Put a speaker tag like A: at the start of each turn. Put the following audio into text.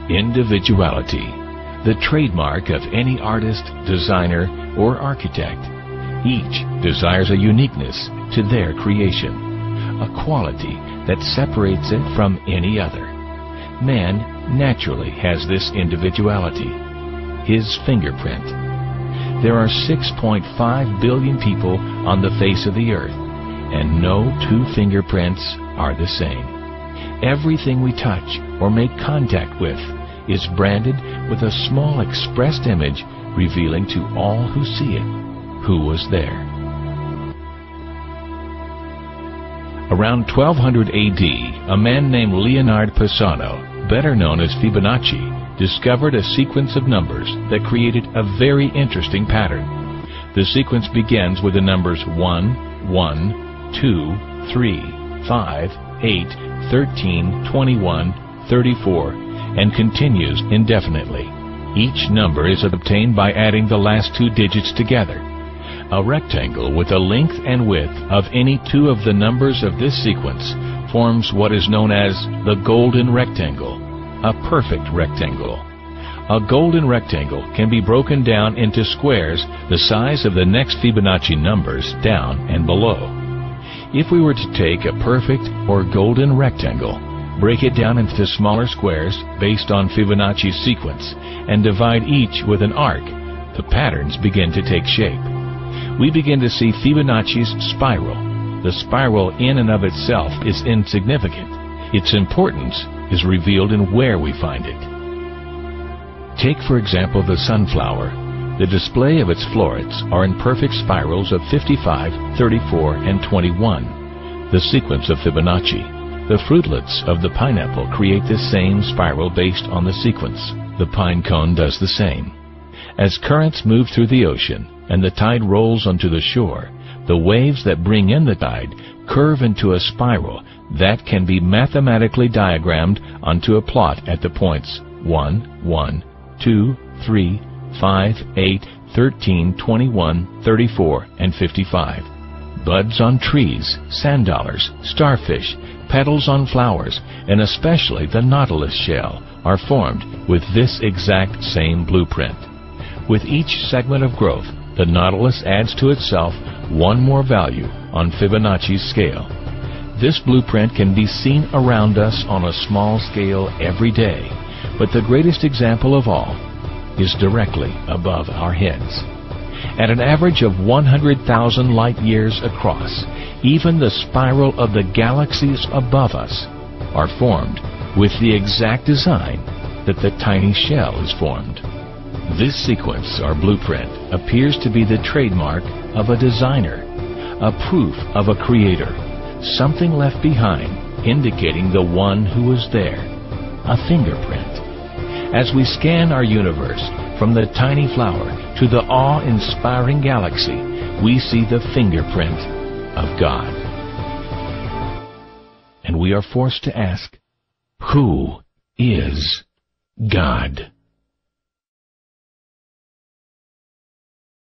A: Individuality, the trademark of any artist, designer, or architect. Each desires a uniqueness to their creation, a quality that separates it from any other. Man naturally has this individuality, his fingerprint. There are 6.5 billion people on the face of the earth, and no two fingerprints are the same. Everything we touch or make contact with is branded with a small expressed image revealing to all who see it who was there. Around 1200 AD, a man named Leonardo Pisano, better known as Fibonacci, discovered a sequence of numbers that created a very interesting pattern. The sequence begins with the numbers 1, 1, 2, 3, 5, 8, 13, 21, 34, and continues indefinitely. Each number is obtained by adding the last two digits together. A rectangle with a length and width of any two of the numbers of this sequence forms what is known as the golden rectangle, a perfect rectangle. A golden rectangle can be broken down into squares the size of the next Fibonacci numbers down and below. If we were to take a perfect or golden rectangle, break it down into smaller squares based on Fibonacci's sequence, and divide each with an arc, the patterns begin to take shape. We begin to see Fibonacci's spiral. The spiral in and of itself is insignificant. Its importance is revealed in where we find it. Take, for example, the sunflower. The display of its florets are in perfect spirals of 55, 34, and 21, the sequence of Fibonacci. The fruitlets of the pineapple create the same spiral based on the sequence. The pine cone does the same. As currents move through the ocean and the tide rolls onto the shore, the waves that bring in the tide curve into a spiral that can be mathematically diagrammed onto a plot at the points 1, 1, 2, 3, 5, 8, 13, 21, 34, and 55. Buds on trees, sand dollars, starfish, petals on flowers, and especially the nautilus shell are formed with this exact same blueprint. With each segment of growth, the nautilus adds to itself one more value on Fibonacci's scale. This blueprint can be seen around us on a small scale every day, but the greatest example of all is directly above our heads. At an average of 100,000 light years across, even the spiral of the galaxies above us are formed with the exact design that the tiny shell is formed. This sequence or blueprint appears to be the trademark of a designer, a proof of a creator, something left behind indicating the one who was there, a fingerprint. As we scan our universe from the tiny flower to the awe-inspiring galaxy, we see the fingerprint of God. And we are forced to ask, who is God?